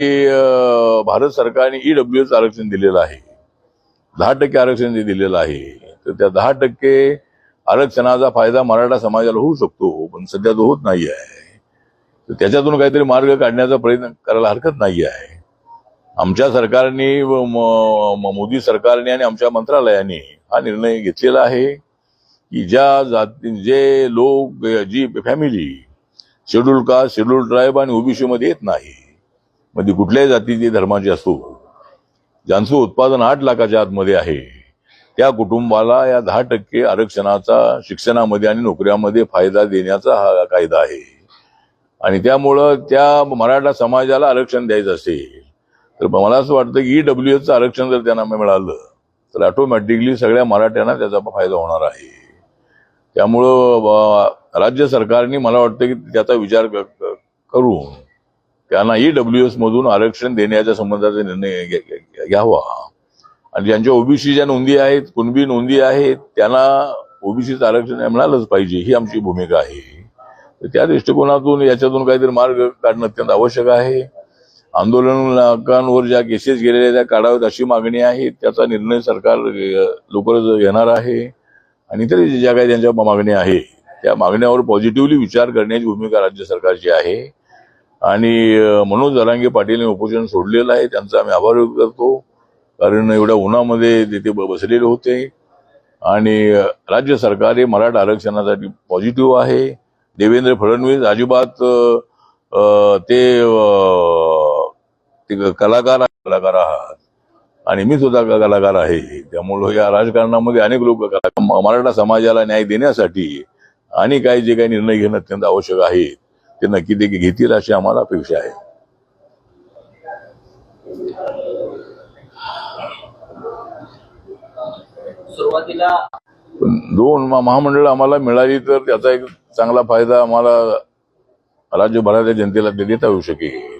भारत सरकारने ईडब्ल्यूएस आरक्षण दिलेलं आहे, 10% आरक्षण जे दिलेलं आहे, तर त्या 10% आरक्षणाचा फायदा मराठा समाजाला होऊ शकतो, पण सध्या तो होत नाही आहे. तर त्याच्यातून काहीतरी मार्ग काढण्याचा प्रयत्न करायला हरकत नाही आहे. आमच्या सरकारने मोदी सरकारने आणि आमच्या मंत्रालयाने हा निर्णय घेतलेला आहे की जे लोक, जी family schedule caste, schedule tribe आणि ओबीसी मध्ये येत नाही, म्हणजे कुठल्याही जातीची धर्माची असो, ज्यांचं उत्पादन 8 लाखाच्या आतमध्ये आहे, त्या कुटुंबाला या 10% आरक्षणाचा शिक्षणामध्ये आणि नोकऱ्यामध्ये फायदा देण्याचा हा कायदा आहे. आणि त्यामुळं त्या मराठा समाजाला आरक्षण द्यायचं असेल तर मला असं वाटतं की ईडब्ल्यूएसचं आरक्षण जर त्यांना मिळालं तर ऑटोमॅटिकली सगळ्या मराठ्यांना त्याचा फायदा होणार आहे. त्यामुळं राज्य सरकारने मला वाटतं की त्याचा विचार करून त्यांना ईडब्ल्यूएस मधून आरक्षण देण्याच्या संबंधाचा निर्णय घ्यावा. आणि ज्यांच्या ओबीसी ज्या नोंदी आहेत, कुणबी नोंदी आहेत, त्यांना ओबीसीचं आरक्षण मिळालंच पाहिजे, ही आमची भूमिका आहे. तर त्या दृष्टिकोनातून याच्यातून काहीतरी मार्ग काढणं अत्यंत आवश्यक आहे. आंदोलनांवर ज्या केसेस गेलेल्या त्या काढाव्यात अशी मागणी आहे. त्याचा निर्णय सरकार लवकरच घेणार आहे. आणि इतर ज्या काही त्यांच्या मागण्या आहेत त्या मागण्यावर पॉझिटिव्हली विचार करण्याची भूमिका राज्य सरकारची आहे. आणि मनोज जरांगे पाटील उपोषण सोडलेलं आहे, त्यांचा आम्ही आभार व्यक्त करतो, कारण एवढ्या उन्हामध्ये तिथे बसलेले होते. आणि राज्य सरकार हे मराठा आरक्षणासाठी पॉझिटिव्ह आहे. देवेंद्र फडणवीस अजिबात ते कलाकार आहात आणि मी सुद्धा कलाकार आहे. त्यामुळे या राजकारणामध्ये अनेक लोक मराठा समाजाला न्याय देण्यासाठी आणि काही जे काही निर्णय घेणं अत्यंत आवश्यक आहे ते नक्की ते घेतील अशी आम्हाला अपेक्षा आहे. सुरुवातीला 2 महामंडळ आम्हाला मिळाली तर त्याचा एक चांगला फायदा आम्हाला राज्यभराच्या जनतेला देता येऊ शकेल.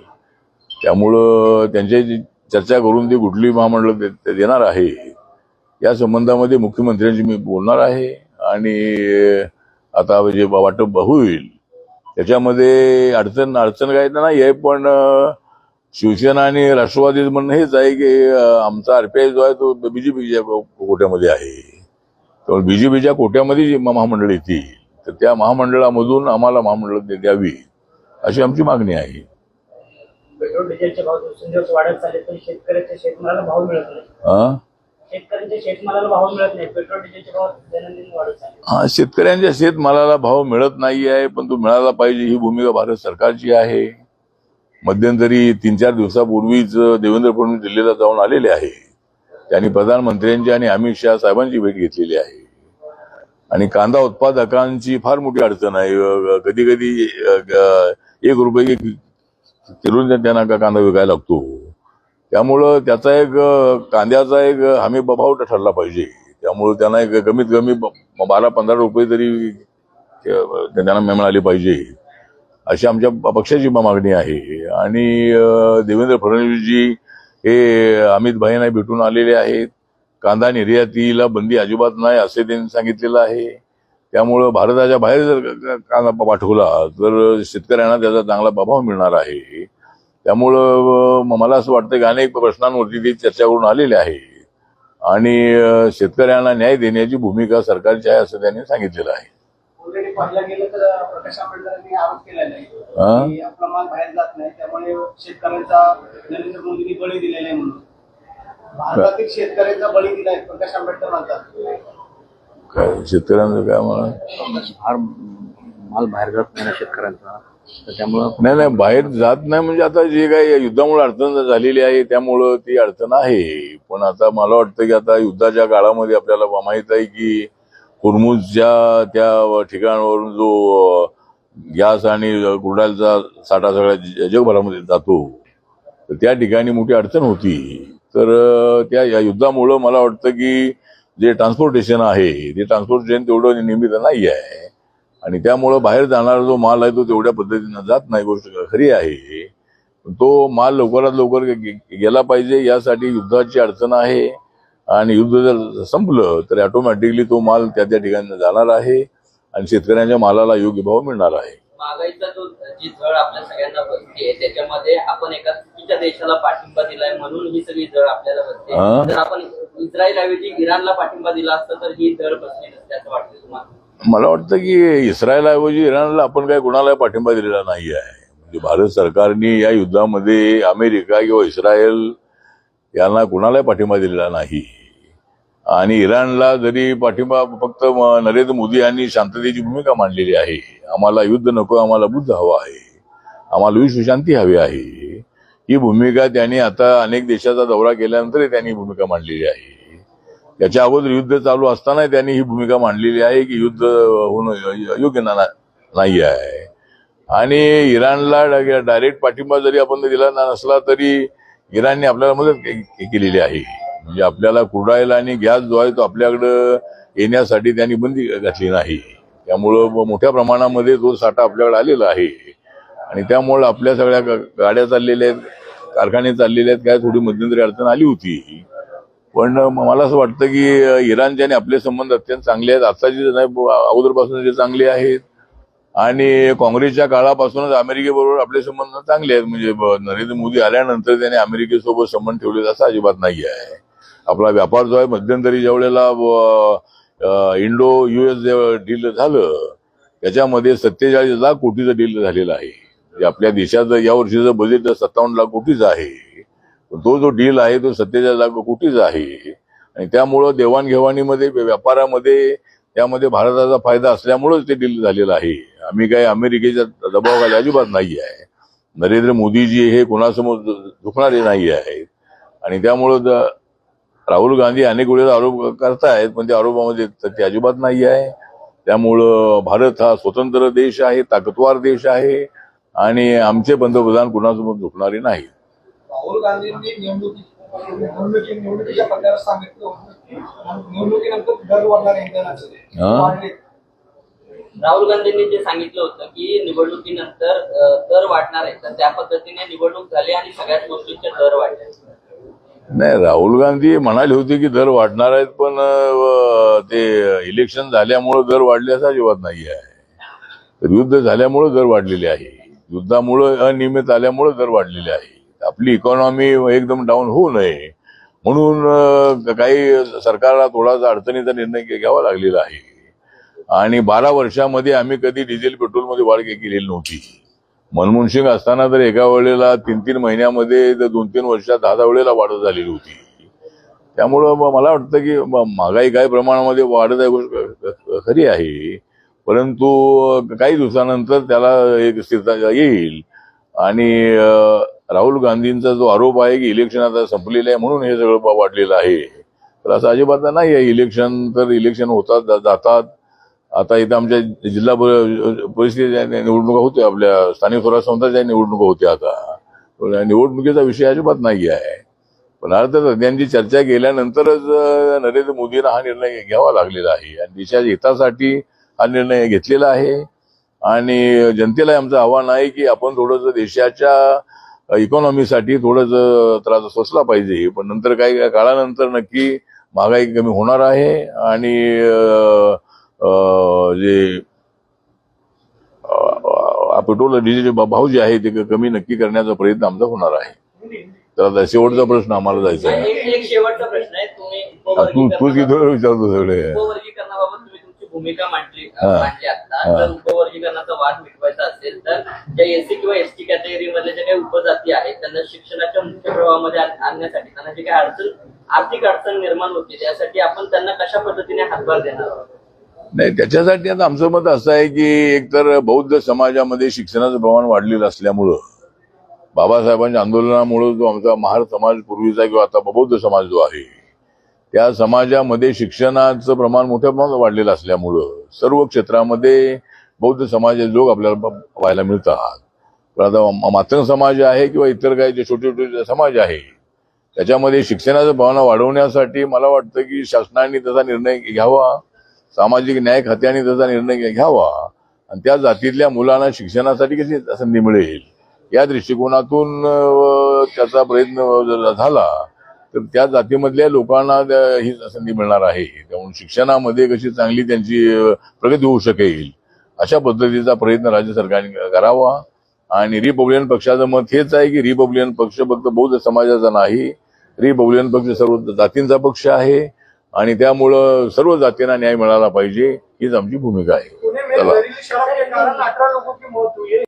त्यामुळं त्यांच्याशी चर्चा करून ती कुठली महामंडळ देणार आहे या संबंधामध्ये मुख्यमंत्र्यांशी मी बोलणार आहे. आणि आता जे वाटप होईल त्याच्यामध्ये अडचण काही नाही आहे, पण शिवसेना आणि राष्ट्रवादी म्हणणं हेच आहे की आमचा आरपीआय जो आहे तो बीजेपीच्या कोट्यामध्ये आहे. त्यामुळे बीजेपीच्या कोट्यामध्ये जी महामंडळ येतील तर त्या महामंडळामधून आम्हाला महामंडळ द्यावी अशी आमची मागणी आहे. पेट्रोल डिझेलचे भाव दिवसेंदिवस वाढत चालले पण शेतकऱ्याच्या शेतमालाला भाव मिळत नाही. शेतकऱ्यांच्या शेतमालाला भाव मिळत नाही, पेट्रोल डिझेलचे भाव दैनंदिन वाढत चालले. शेतकऱ्यांच्या शेतमालाला भाव मिळत नाही आहे, पण तो मिळाला पाहिजे ही भूमिका भारत सरकारची आहे. मध्यंतरी 3-4 दिवसापूर्वीच देवेंद्र फडणवीस दिल्लीला जाऊन आलेले आहे. त्यांनी प्रधानमंत्र्यांची आणि अमित शहा साहेबांची भेट घेतलेली आहे. आणि कांदा उत्पादकांची फार मोठी अडचण आहे. कधी कधी 1 रुपये किलो त्यांना कांदा विकायला लागतो. त्यामुळं त्याचा एक कांद्याचा एक हमी भाव ठरला पाहिजे. त्यामुळे त्यांना एक कमीत कमी 12-15 रुपये तरी त्यांना मिळाले पाहिजे अशी आमच्या पक्षाची मागणी आहे. आणि देवेंद्र फडणवीसजी हे अमित भाईंना भेटून आलेले आहेत. कांदा निर्यातीला बंदी अजिबात नाही असे त्यांनी सांगितलेलं आहे. त्यामुळं भारताच्या बाहेर जर कांदा पाठवला तर शेतकऱ्यांना त्याचा चांगला प्रभाव मिळणार आहे. त्यामुळं मला असं वाटतं की अनेक प्रश्नांवरती ते चर्चा करून आलेले आहे आणि शेतकऱ्यांना न्याय देण्याची भूमिका सरकारची आहे असं त्यांनी सांगितलेलं आहे. पाहिलं गेलं तर प्रकाश आंबेडकरांनी आरोप केलेला आहे की आपला माल बाहेर जात नाही, त्यामुळे शेतकऱ्यांचा नरेंद्र मोदींनी बळी दिलेला आहे म्हणून. भारतातील शेतकऱ्यांचा बळी दिलाय प्रकाश आंबेडकर म्हणतात. काय शेतकऱ्यांचं काय म्हणा, फार माल बाहेर जात नाही शेतकऱ्यांचा, त्यामुळं नाही बाहेर जात नाही म्हणजे आता जे काही युद्धामुळे अडचण झालेली आहे त्यामुळं ती अडचण आहे. पण आता मला वाटतं की आता युद्धाच्या काळामध्ये आपल्याला माहित आहे की हुर्मुझच्या त्या ठिकाणावरून जो गॅस आणि क्रूड साठा सगळ्या जगभरामध्ये जातो तर त्या ठिकाणी मोठी अडचण होती. तर त्या युद्धामुळं मला वाटतं की जे ट्रान्सपोर्टेशन आहे ते ट्रान्सपोर्टेशन तेवढं नियमित नाही आहे आणि त्यामुळं बाहेर जाणारा जो माल आहे तो तेवढ्या पद्धतीनं जात नाही. गोष्ट खरी आहे. तो माल लवकरात लवकर गेला पाहिजे यासाठी युद्धाची अडचण आहे. आणि युद्ध जर संपलं तर ऑटोमॅटिकली तो माल त्या ठिकाणी जाणार आहे आणि शेतकऱ्यांच्या मालाला योग्य भाव मिळणार आहे. महागाईचा जी झळ आपल्या सगळ्यांना बसते त्याच्यामध्ये आपण एका चुकीच्या देशाला पाठिंबा दिलाय म्हणून ही सगळी झळ आपल्याला बसते. जर आपण इस्रायल ऐवजी इराणला पाठिंबा दिला असता तर ही झळ बसली नसते असं वाटतं तुम्हाला? मला वाटतं की इस्रायलऐवजी इराणला आपण काही कुणाला पाठिंबा दिलेला नाही आहे. म्हणजे भारत सरकारने या युद्धामध्ये अमेरिका किंवा इस्रायल यांना कुणालाही पाठिंबा दिलेला नाही. आणि इराणला जरी पाठिंबा फक्त नरेंद्र मोदी यांनी शांततेची भूमिका मांडलेली आहे. आम्हाला युद्ध नको, आम्हाला बुद्ध हवा आहे, आम्हाला विश्वशांती हवी आहे, ही भूमिका त्यांनी आता अनेक देशाचा दौरा केल्यानंतर त्यांनी भूमिका मांडलेली आहे. त्याच्या अगोदर युद्ध चालू असताना त्यांनी ही भूमिका मांडलेली आहे की युद्ध होणं योग्य नाही आहे. आणि इराणला डायरेक्ट पाठिंबा जरी आपण दिला नसला तरी इराणने आपल्याला मदत केलेली आहे. म्हणजे आपल्याला क्रूड आणि गॅस जो आहे तो आपल्याकडं येण्यासाठी त्यांनी बंदी घातली नाही. त्यामुळं मोठ्या प्रमाणामध्ये तो साठा आपल्याकडे आलेला आहे. आणि त्यामुळे आपल्या सगळ्या गाड्या चाललेल्या आहेत, कारखाने चाललेले आहेत. काय थोडी मध्यंतरी अडचण आली होती, पण मला असं वाटतं की इराणचे आणि आपले संबंध अत्यंत चांगले आहेत. आताचे नाही, अगोदरपासून जे चांगले आहेत. आणि काँग्रेसच्या काळापासूनच अमेरिकेबरोबर आपले संबंध चांगले आहेत. म्हणजे नरेंद्र मोदी आल्यानंतर त्याने अमेरिकेसोबत संबंध ठेवले असं अजिबात नाही आहे. आपला व्यापार जो आहे मध्यंतरी ज्या वेळेला इंडो US डील झालं त्याच्यामध्ये 47 लाख कोटीचं डील झालेलं आहे. म्हणजे आपल्या देशाचं या वर्षीचं बजेट 57 लाख कोटीचं आहे. तो जो डील आहे तो 47 लाख कोटीचा आहे. आणि त्यामुळं देवाणघेवाणीमध्ये व्यापारामध्ये त्यामध्ये भारताचा फायदा असल्यामुळेच ते डील झालेलं आहे. आम्ही काही अमेरिकेच्या दबावाखाली अजिबात नाही आहे. नरेंद्र मोदीजी हे कोणासमोर झुकणारे नाही आहेत. आणि त्यामुळं राहुल गांधी अनेक वेळेला आरोप करतायत, पण त्या आरोपामध्ये ते अजिबात नाही आहे. त्यामुळं भारत हा स्वतंत्र देश आहे, ताकदवार देश आहे. आणि आमचे पंतप्रधान कुणासमोर झुकणारे नाही. राहुल गांधींनी निवडणुकीच्या पत्त्यावर सांगितलं होतं की निवडणुकीनंतर दर वाढणार इंधनाचे. राहुल गांधींनी जे सांगितलं होतं की निवडणुकीनंतर दर वाढणार आहे, तर त्या पद्धतीने निवडणूक झाली आणि सगळ्याच गोष्टींचे दर वाढले. नाही, राहुल गांधी म्हणाले होते की दर वाढणार आहेत, पण ते इलेक्शन झाल्यामुळे दर वाढले असं अजिबात नाही आहे. तर युद्ध झाल्यामुळे दर वाढलेले आहे. युद्धामुळे अनियमित आल्यामुळे दर वाढलेले आहे. आपली इकॉनॉमी एकदम डाऊन होऊ नये म्हणून काही सरकारला थोडासा अडचणीचा निर्णय घ्यावा लागलेला आहे. आणि 12 वर्षामध्ये आम्ही कधी डिझेल पेट्रोलमध्ये वाढ केलेली नव्हती. मनमोहन सिंग असताना तर एका वेळेला 3-3 महिन्यामध्ये 2-3 वर्षात 10 वेळेला वाढ झालेली होती. त्यामुळं मला वाटतं की महागाई काही प्रमाणामध्ये वाढत आहे, गोष्ट खरी आहे. परंतु काही दिवसानंतर त्याला एक स्थिरता येईल. आणि राहुल गांधींचा जो आरोप आहे की इलेक्शन आता संपलेलं आहे म्हणून हे सगळं वाढलेलं आहे, तर असं अजिबात नाही आहे. इलेक्शन होतात जातात. आता इथं आमच्या जिल्हा परिषदेच्या निवडणुका होत्या, आपल्या स्थानिक स्वराज्य संस्थांच्या निवडणुका होत्या. आता निवडणुकीचा विषय अजिबात नाही आहे. पण अर्थात त्यांची चर्चा केल्यानंतरच नरेंद्र मोदींना हा निर्णय घ्यावा लागलेला आहे. आणि देशाच्या हितासाठी हा निर्णय घेतलेला आहे. आणि जनतेला आमचं आव्हान आहे की आपण थोडंसं देशाच्या इकॉनॉमीसाठी थोडंसं त्रास सोसला पाहिजे. पण नंतर काही काळानंतर नक्की महागाई कमी होणार आहे. आणि जे पेट्रोल डिझेलचे भाव जे आहे ते कमी नक्की करण्याचा प्रयत्न आमचा होणार आहे. तर आता शेवटचा प्रश्न आम्हाला जायचा आहे. एक शेवटचा प्रश्न आहे. तू तिथं विचारतो सगळे. उपवर्गीकरणाबाबत तुम्ही तुमची भूमिका मांडली आता. जर उपवर्गीकरणाचा वाद मिटवायचा असेल तर ज्या SC किंवा ST कॅटेगरी मधले जे काही उपजाती आहेत त्यांना शिक्षणाच्या मुख्य प्रवाहामध्ये आणण्यासाठी त्यांना जे काही आर्थिक अडचण निर्माण होते त्यासाठी आपण त्यांना कशा पद्धतीने हातभार देणार आहोत? नाही, त्याच्यासाठी आता आमचं मत असं आहे की एकतर बौद्ध समाजामध्ये शिक्षणाचं प्रमाण वाढलेलं असल्यामुळं, बाबासाहेबांच्या आंदोलनामुळे जो आमचा महार समाज पूर्वीचा किंवा आता बौद्ध समाज जो आहे त्या समाजामध्ये शिक्षणाचं प्रमाण मोठ्या प्रमाणात वाढलेलं असल्यामुळं सर्व क्षेत्रामध्ये बौद्ध समाजाचे लोक आपल्याला पाहायला मिळतात. पण आता मातंग समाज आहे किंवा इतर काही जे छोटे छोटे समाज आहे त्याच्यामध्ये शिक्षणाचं प्रमाण वाढवण्यासाठी मला वाटतं की शासनाने त्याचा निर्णय घ्यावा, सामाजिक न्याय खात्याने त्याचा निर्णय घ्यावा. आणि त्या जातीतल्या मुलांना शिक्षणासाठी कशी संधी मिळेल या दृष्टिकोनातून त्याचा प्रयत्न झाला तर त्या जातीमधल्या लोकांना ही संधी मिळणार आहे. त्यामुळे शिक्षणामध्ये कशी चांगली त्यांची प्रगती होऊ शकेल अशा पद्धतीचा प्रयत्न राज्य सरकारने करावा. आणि रिपब्लिकन पक्षाचं मत हेच आहे की रिपब्लिकन पक्ष फक्त बौद्ध समाजाचा नाही, रिपब्लिकन पक्ष सर्व जातींचा पक्ष आहे आणि त्यामुळं सर्व जातींना न्याय मिळाला पाहिजे हीच आमची भूमिका आहे. पुणे में चला. जहरीली शराब के कारण 18 लोगों की मौत हुई है.